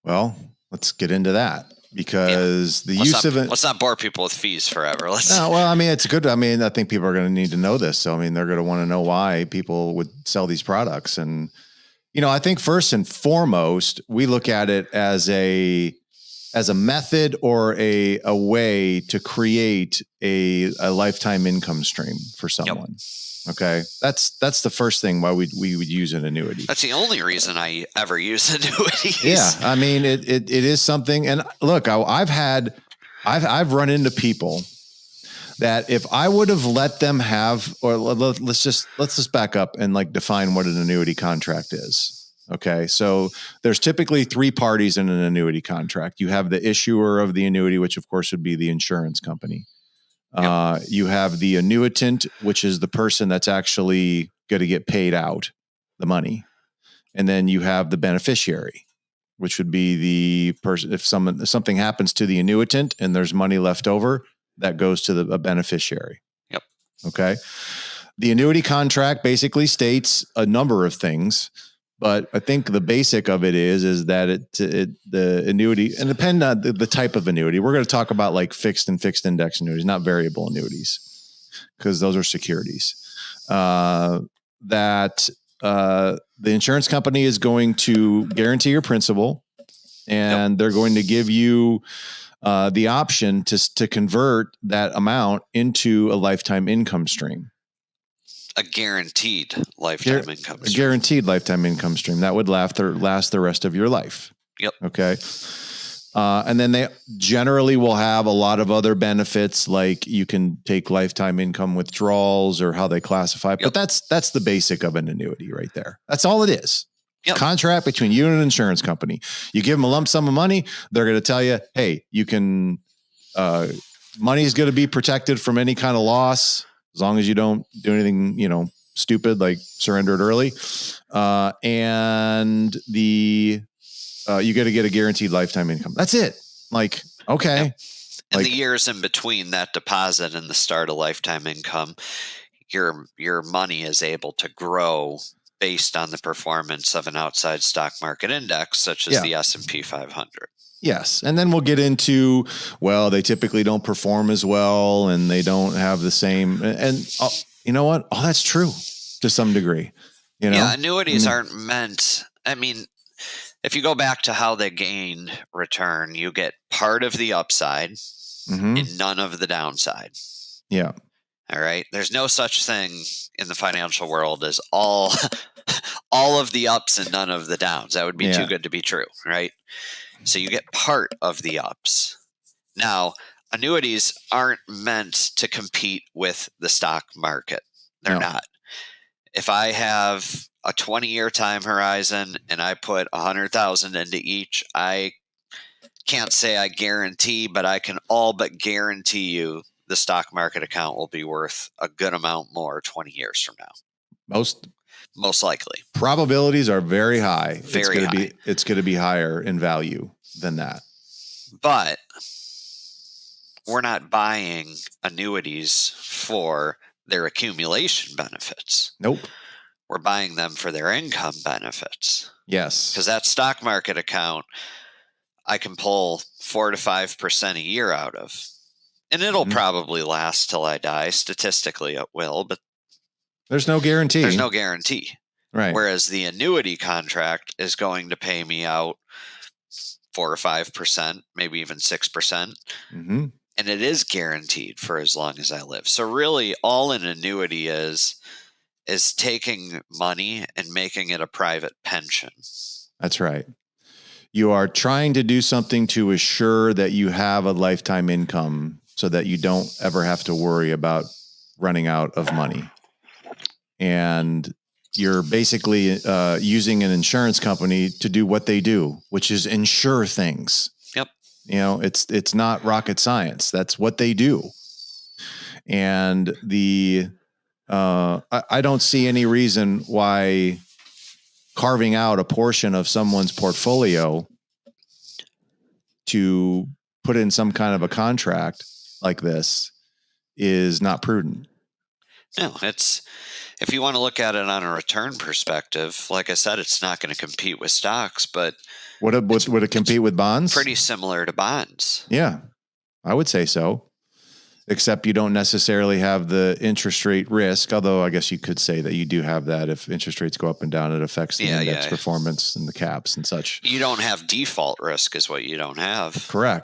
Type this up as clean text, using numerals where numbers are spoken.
Well, let's get into that because the use of it. Let's not bore people with fees forever. No, well, I mean, it's good. I mean, I think people are going to need to know this. So, I mean, they're going to want to know why people would sell these products. And, I think first and foremost, we look at it as a method or a way to create a lifetime income stream for someone. Yep. Okay. That's the first thing why we would use an annuity. That's the only reason I ever use annuities. Yeah. I mean, it is something. And look, I've run into people that if I would have let them have, or let's just back up and like define what an annuity contract is. Okay. So there's typically 3 parties in an annuity contract. You have the issuer of the annuity, which of course would be the insurance company. Yep. You have the annuitant, which is the person that's actually going to get paid out the money. And then you have the beneficiary, which would be the person, if something happens to the annuitant and there's money left over, that goes to a beneficiary. Yep. Okay. The annuity contract basically states a number of things, but I think the basic of it is that the annuity, and depend on the type of annuity. We're going to talk about like fixed and fixed index annuities, not variable annuities, because those are securities. The insurance company is going to guarantee your principal, and Yep. they're going to give you the option to convert that amount into a lifetime income stream. A guaranteed lifetime income stream. A guaranteed lifetime income stream that would last the rest of your life. Yep. Okay. And then they generally will have a lot of other benefits, like you can take lifetime income withdrawals or how they classify. Yep. But that's the basic of an annuity right there. That's all it is. Yep. Contract between you and an insurance company. You give them a lump sum of money. They're going to tell you, hey, you can, money is going to be protected from any kind of loss as long as you don't do anything, stupid, like surrender it early. And you got to get a guaranteed lifetime income. That's it. Like, okay. Yep. And the years in between that deposit and the start of lifetime income, your money is able to grow based on the performance of an outside stock market index, such as the S&P 500. Yes. And then we'll get into, they typically don't perform as well and they don't have the same. And you know what? Oh, that's true to some degree. Yeah, annuities aren't meant, if you go back to how they gain return, you get part of the upside and none of the downside. Yeah. All right. There's no such thing in the financial world as all of the ups and none of the downs. That would be too good to be true, right? So you get part of the ups. Now, annuities aren't meant to compete with the stock market. They're not. If I have a 20-year time horizon and I put 100,000 into each, I can't say I guarantee, but I can all but guarantee you the stock market account will be worth a good amount more 20 years from now. Most likely. Probabilities are very high. Very high. It's going to be higher in value than that. But we're not buying annuities for their accumulation benefits. Nope. We're buying them for their income benefits. Yes. Because that stock market account, I can pull 4 to 5% a year out of. And it'll probably last till I die. Statistically, it will, but there's no guarantee. There's no guarantee. Right. Whereas the annuity contract is going to pay me out 4 or 5%, maybe even 6%. And it is guaranteed for as long as I live. So really all an annuity is taking money and making it a private pension. That's right. You are trying to do something to assure that you have a lifetime income so that you don't ever have to worry about running out of money. And you're basically using an insurance company to do what they do, which is insure things. Yep. It's not rocket science. That's what they do. And I don't see any reason why carving out a portion of someone's portfolio to put in some kind of a contract like this is not prudent. No, if you want to look at it on a return perspective, like I said, it's not going to compete with stocks, but Would it compete with bonds? Pretty similar to bonds. Yeah, I would say so. Except you don't necessarily have the interest rate risk, although I guess you could say that you do have that. If interest rates go up and down, it affects the index performance and the caps and such. You don't have default risk is what you don't have. Correct.